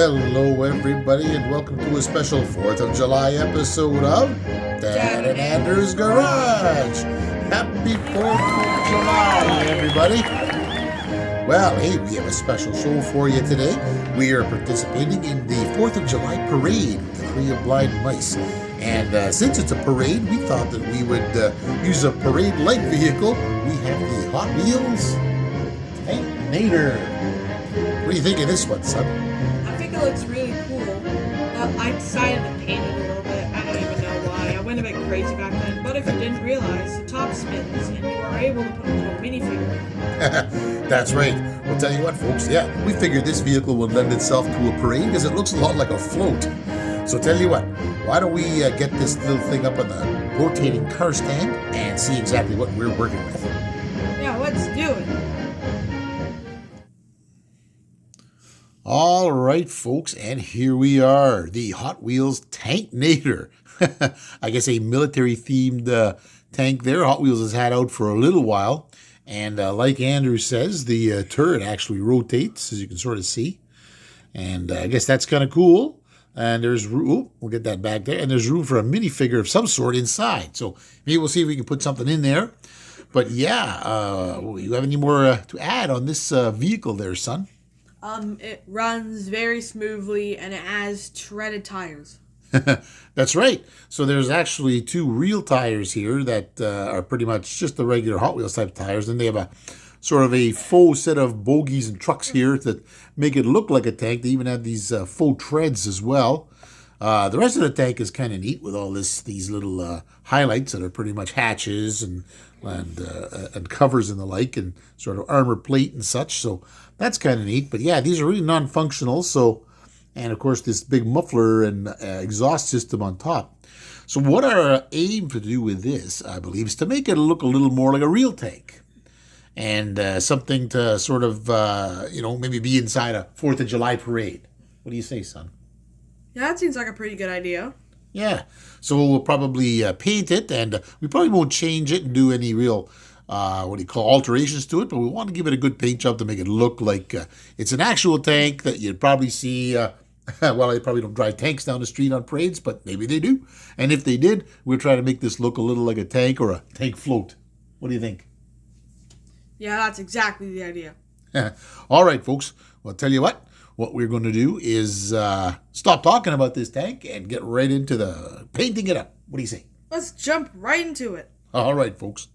Hello, everybody, and welcome to a special 4th of July episode of Dad and Andrew's Garage. Happy 4th of July, everybody. Well, hey, we have a special show for you today. We are participating in the 4th of July parade with the Three of Blind Mice. And since it's a parade, we thought that we would use a parade-like vehicle. We have the Hot Wheels Tanknator. What do you think of this one, son? I think it looks really cool, but I decided to paint it a little bit. I don't even know why. I went a bit crazy back then, but if you didn't realize, the top spins, and you are able to put a little minifigure. That's right. Well, tell you what, folks, we figured this vehicle would lend itself to a parade because it looks a lot like a float. So tell you what, why don't we get this little thing up on the rotating car stand and see exactly what we're working with. Yeah, let's do it. All right, folks, and here we are, the Hot Wheels Tanknator. I guess a military-themed tank there. Hot Wheels has had out for a little while. And like Andrew says, the turret actually rotates, as you can sort of see. And I guess that's kind of cool. And there's room, we'll get that back there. And there's room for a minifigure of some sort inside. So maybe we'll see if we can put something in there. But yeah, you have any more to add on this vehicle there, son? It runs very smoothly, and it has treaded tires. That's right. So there's actually two real tires here that are pretty much just the regular Hot Wheels type tires. And they have a sort of a faux set of bogies and trucks here that make it look like a tank. They even have these faux treads as well. The rest of the tank is kind of neat with all these little highlights that are pretty much hatches and covers and the like, and sort of armor plate and such. So that's kind of neat. But yeah, these are really non-functional. So, and of course this big muffler and exhaust system on top. So what our aim to do with this, I believe, is to make it look a little more like a real tank. And something to sort of, maybe be inside a 4th of July parade. What do you say, son? Yeah, that seems like a pretty good idea. Yeah. So we'll probably paint it, and we probably won't change it and do any real, alterations to it, but we want to give it a good paint job to make it look like it's an actual tank that you'd probably see. Well, they probably don't drive tanks down the street on parades, but maybe they do. And if they did, we'll try to make this look a little like a tank or a tank float. What do you think? Yeah, that's exactly the idea. All right, folks. Well, I'll tell you what we're going to do is stop talking about this tank and get right into the painting it up. What do you say? Let's jump right into it. All right, folks.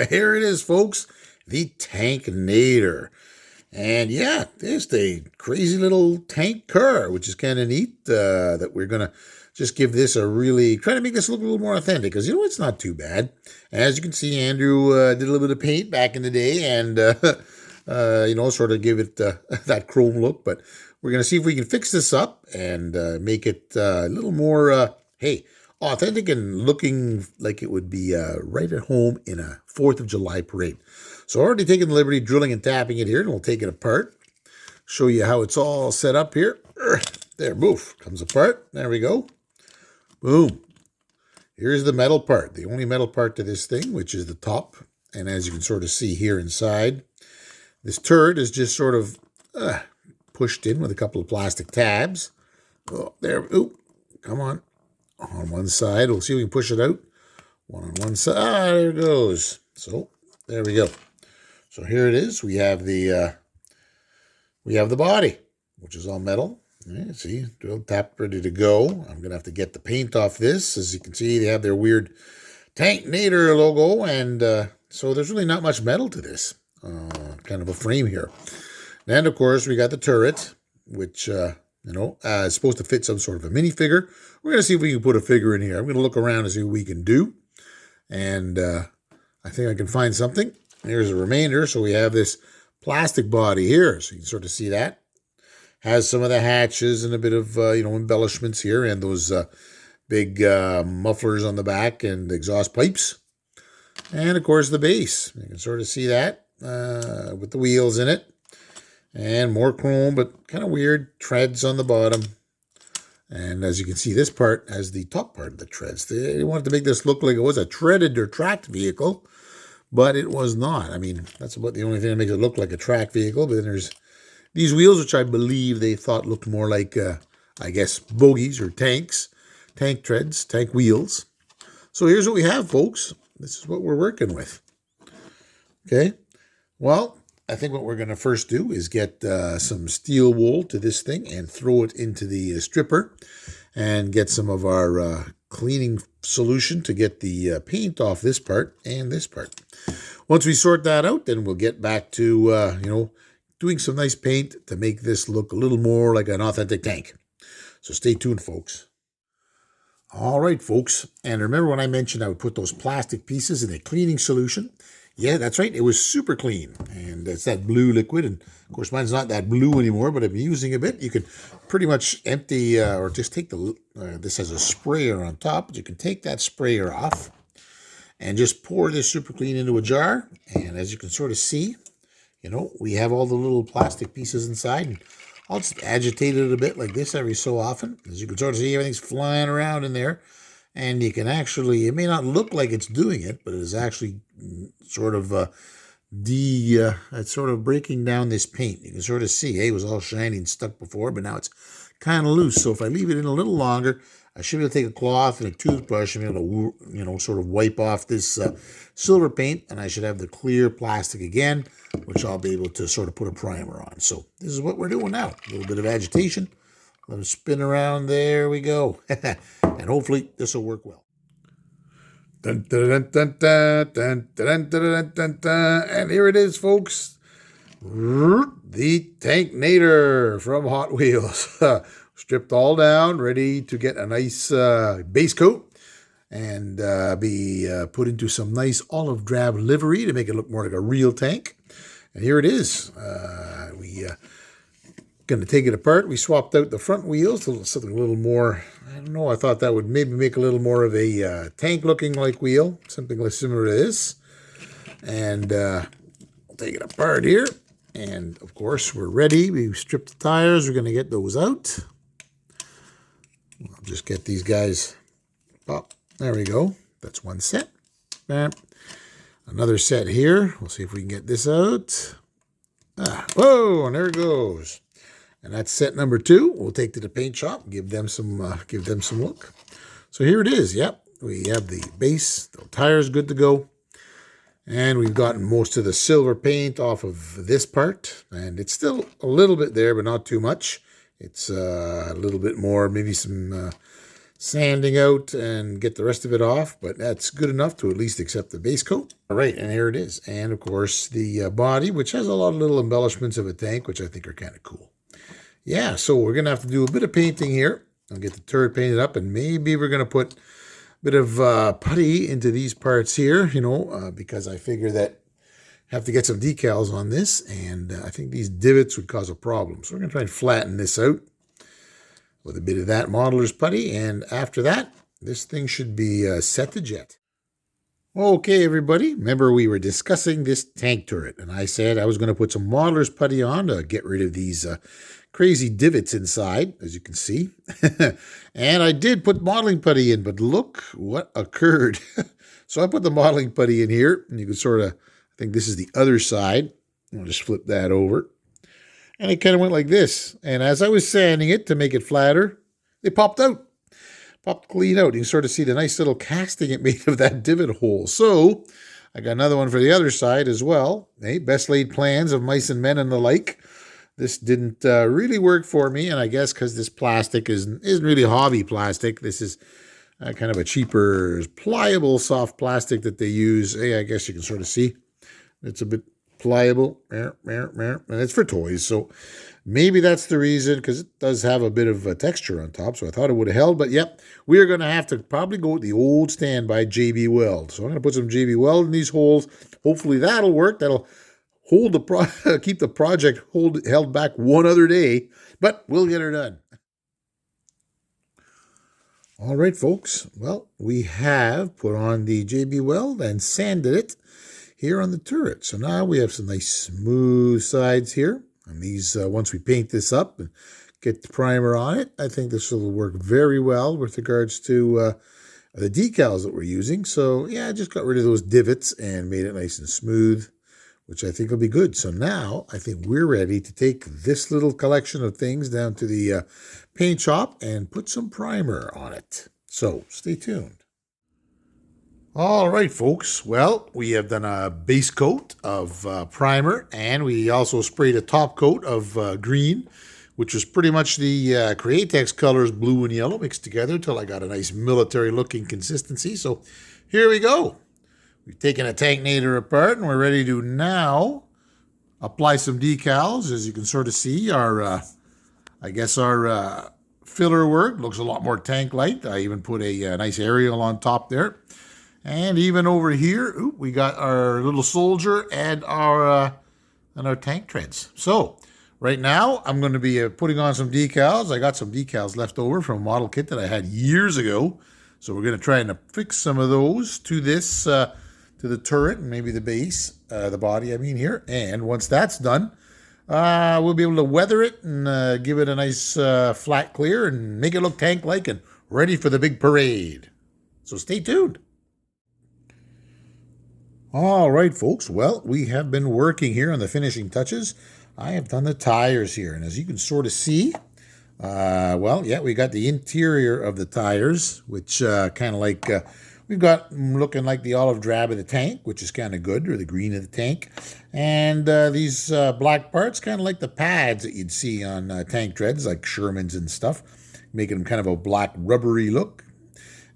Here it is, folks. The Tanknator. And yeah, there's the crazy little tank car, which is kind of neat, that we're going to just give this a really, try to make this look a little more authentic, because, it's not too bad. As you can see, Andrew did a little bit of paint back in the day and, sort of give it that chrome look. But we're going to see if we can fix this up and make it a little more, authentic and looking like it would be right at home in a 4th of July parade. So already taken the liberty drilling and tapping it here, and we'll take it apart. Show you how it's all set up here. There, boof, comes apart. There we go. Boom. Here's the metal part, the only metal part to this thing, which is the top. And as you can sort of see here inside, this turret is just sort of pushed in with a couple of plastic tabs. Oh, there, come on. On one side, we'll see if we can push it out. One on one side. There it goes. So, there we go. So here it is. We have the body, which is all metal. Yeah, see, drill tap, ready to go. I'm gonna have to get the paint off this. As you can see, they have their weird Tanknator logo, and so there's really not much metal to this. Kind of a frame here. And of course, we got the turret, which is supposed to fit some sort of a minifigure. We're gonna see if we can put a figure in here. I'm gonna look around and see what we can do, and I think I can find something. Here's the remainder. So we have this plastic body here. So you can sort of see that. Has some of the hatches and a bit of, embellishments here. And those big mufflers on the back and exhaust pipes. And, of course, the base. You can sort of see that with the wheels in it. And more chrome, but kind of weird treads on the bottom. And as you can see, this part has the top part of the treads. They wanted to make this look like it was a treaded or tracked vehicle, but it was not. I mean, that's about the only thing that makes it look like a track vehicle. But then there's these wheels, which I believe they thought looked more like, I guess, bogies or tanks, tank treads, tank wheels. So here's what we have, folks. This is what we're working with. Okay. Well, I think what we're going to first do is get some steel wool to this thing and throw it into the stripper and get some of our cleaning solution to get the paint off this part and this part. Once we sort that out, then we'll get back to, doing some nice paint to make this look a little more like an authentic tank. So stay tuned, folks. All right, folks. And remember when I mentioned I would put those plastic pieces in a cleaning solution? Yeah, that's right. It was super clean. And it's that blue liquid. And, of course, mine's not that blue anymore, but I've been using a bit. You can pretty much empty or just take this has a sprayer on top. But you can take that sprayer off and just pour this super clean into a jar. And as you can sort of see, we have all the little plastic pieces inside. And I'll just agitate it a bit like this every so often. As you can sort of see, everything's flying around in there. And you can actually, it may not look like it's doing it, but it is actually sort of it's sort of breaking down this paint. You can sort of see, hey, it was all shiny and stuck before, but now it's kind of loose. So if I leave it in a little longer, I should be able to take a cloth and a toothbrush and be able to, sort of wipe off this silver paint, and I should have the clear plastic again, which I'll be able to sort of put a primer on. So this is what we're doing now. A little bit of agitation. Let it spin around. There we go. And hopefully this will work well. Dun, dun, dun, dun, dun, dun, dun, dun, dun, dun. And here it is, folks. The Tanknator from Hot Wheels. Stripped all down, ready to get a nice base coat and be put into some nice olive drab livery to make it look more like a real tank. And here it is. We going to take it apart. We swapped out the front wheels to something a little more, I don't know, I thought that would maybe make a little more of a tank looking like wheel, something like similar to this. And we'll take it apart here. And of course, we're ready. We've stripped the tires. We're going to get those out. I'll just get these guys up. There we go. That's one set. Another set here. We'll see if we can get this out. Whoa, and there it goes. And that's set number 2. We'll take to the paint shop and give them some look. So here it is. Yep, we have the base, the tires good to go. And we've gotten most of the silver paint off of this part. And it's still a little bit there, but not too much. It's a little bit more, maybe some sanding out and get the rest of it off. But that's good enough to at least accept the base coat. All right, and here it is. And, of course, the body, which has a lot of little embellishments of a tank, which I think are kind of cool. Yeah, so we're going to have to do a bit of painting here. I'll get the turret painted up, and maybe we're going to put a bit of putty into these parts here, because I figure that I have to get some decals on this, and I think these divots would cause a problem. So we're going to try and flatten this out with a bit of that modeler's putty, and after that, this thing should be set to jet. Okay, everybody, remember we were discussing this tank turret, and I said I was going to put some modeler's putty on to get rid of these crazy divots inside, as you can see. And I did put modeling putty in, but look what occurred. So I put the modeling putty in here, and you can sort of, I think this is the other side. I'll just flip that over. And it kind of went like this. And as I was sanding it to make it flatter, it popped out. Popped clean out. You can sort of see the nice little casting it made of that divot hole. So I got another one for the other side as well. Hey, best laid plans of mice and men and the like. This didn't really work for me, and I guess because this plastic isn't really hobby plastic. This is kind of a cheaper, pliable, soft plastic that they use. Hey, I guess you can sort of see. It's a bit pliable, and it's for toys. So maybe that's the reason, because it does have a bit of a texture on top. So I thought it would have held, but yep, we are going to have to probably go with the old stand by JB Weld. So I'm going to put some JB Weld in these holes. Hopefully that'll work. That'll hold keep the project held back one other day, but we'll get her done. All right, folks. Well, we have put on the JB Weld and sanded it here on the turret. So now we have some nice smooth sides here. And these, once we paint this up and get the primer on it. I think this will work very well with regards to the decals that we're using. So yeah, I just got rid of those divots and made it nice and smooth, which I think will be good. So now I think we're ready to take this little collection of things down to the paint shop and put some primer on it. So stay tuned. All right, folks. Well, we have done a base coat of primer, and we also sprayed a top coat of green, which was pretty much the Createx colors, blue and yellow, mixed together till I got a nice military-looking consistency. So here we go. We've taken a Tanknator apart, and we're ready to now apply some decals. As you can sort of see, our filler work looks a lot more tank-like. I even put a nice aerial on top there. And even over here, we got our little soldier and our tank treads. So right now, I'm going to be putting on some decals. I got some decals left over from a model kit that I had years ago. So we're going to try and affix some of those to this, to the turret and maybe the base, the body, I mean here. And once that's done, we'll be able to weather it and give it a nice flat clear and make it look tank-like and ready for the big parade. So stay tuned. All right, folks. Well, we have been working here on the finishing touches. I have done the tires here, and as you can sort of see, we got the interior of the tires, which kind of like we've got looking like the olive drab of the tank, which is kind of good, or the green of the tank, and these black parts, kind of like the pads that you'd see on tank treads, like Sherman's and stuff, making them kind of a black rubbery look.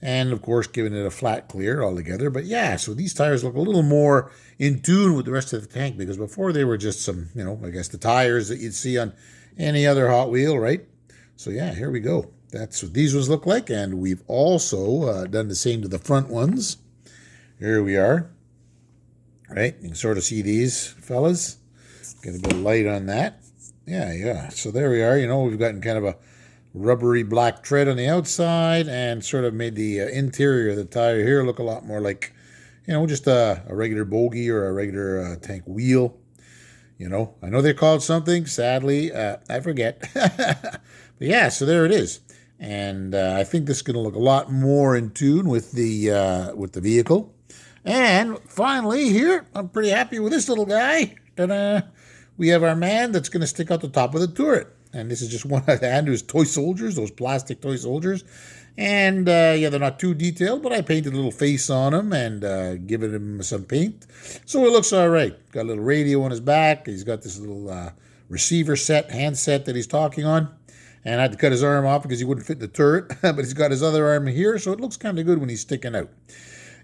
And, of course, giving it a flat clear altogether. But, yeah, so these tires look a little more in tune with the rest of the tank, because before they were just some, the tires that you'd see on any other Hot Wheel, right? So, yeah, here we go. That's what these ones look like. And we've also done the same to the front ones. Here we are. Right? You can sort of see these fellas. Get a bit of light on that. Yeah. So there we are. We've gotten kind of a rubbery black tread on the outside and sort of made the interior of the tire here look a lot more like, just a regular bogie or a regular tank wheel. I know they're called something. Sadly, I forget. But yeah, so there it is. And I think this is going to look a lot more in tune with the vehicle. And finally here, I'm pretty happy with this little guy. Ta-da! We have our man that's going to stick out the top of the turret. And this is just one of Andrew's toy soldiers, those plastic toy soldiers. And, they're not too detailed, but I painted a little face on him and given him some paint. So it looks all right. Got a little radio on his back. He's got this little receiver set, handset that he's talking on. And I had to cut his arm off because he wouldn't fit in the turret. But he's got his other arm here, so it looks kind of good when he's sticking out.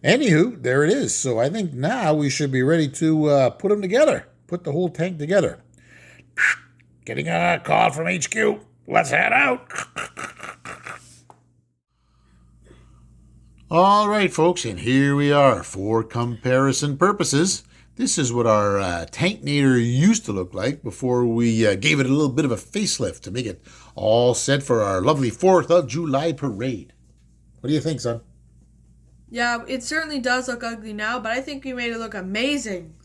Anywho, there it is. So I think now we should be ready to put them together, put the whole tank together. Getting a call from HQ. Let's head out. All right, folks, and here we are. For comparison purposes, this is what our Tanknator used to look like before we gave it a little bit of a facelift to make it all set for our lovely 4th of July parade. What do you think, son? Yeah, it certainly does look ugly now, but I think we made it look amazing.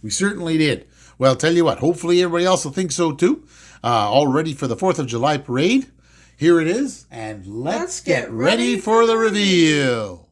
We certainly did. Well, tell you what, hopefully everybody else will think so too. All ready for the 4th of July parade. Here it is, and let's get ready for the reveal.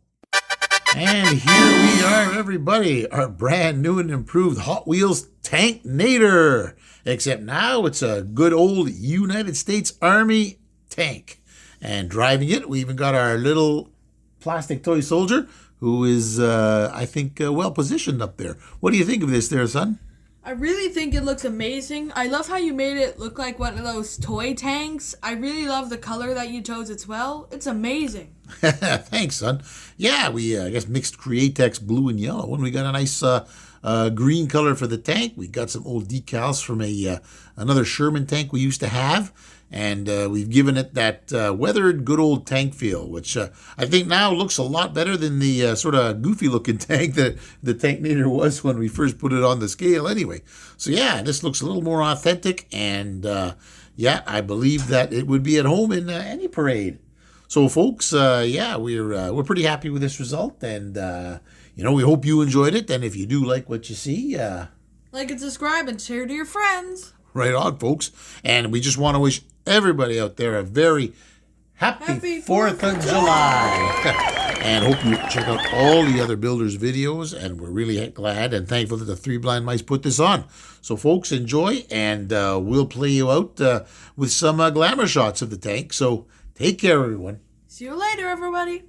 And here we are, everybody, our brand new and improved Hot Wheels Tanknator. Except now it's a good old United States Army tank. And driving it, we even got our little plastic toy soldier, who is, I think, well positioned up there. What do you think of this there, son? I really think it looks amazing. I love how you made it look like one of those toy tanks. I really love the color that you chose as well. It's amazing. Thanks, son. Yeah, we, mixed Createx blue and yellow, and we got a nice green color for the tank. We got some old decals from another Sherman tank we used to have. And we've given it that weathered good old tank feel, which I think now looks a lot better than the sort of goofy-looking tank that the Tanknator was when we first put it on the scale anyway. So, yeah, this looks a little more authentic, and, I believe that it would be at home in any parade. So, folks, we're pretty happy with this result, and, we hope you enjoyed it. And if you do like what you see... like and subscribe and share to your friends. Right on, folks. And we just want to wish everybody out there a very happy 4th of July. And hope you check out all the other builders' videos. And we're really glad and thankful that the Three Blind Mice put this on. So, folks, enjoy. And we'll play you out with some glamour shots of the tank. So, take care, everyone. See you later, everybody.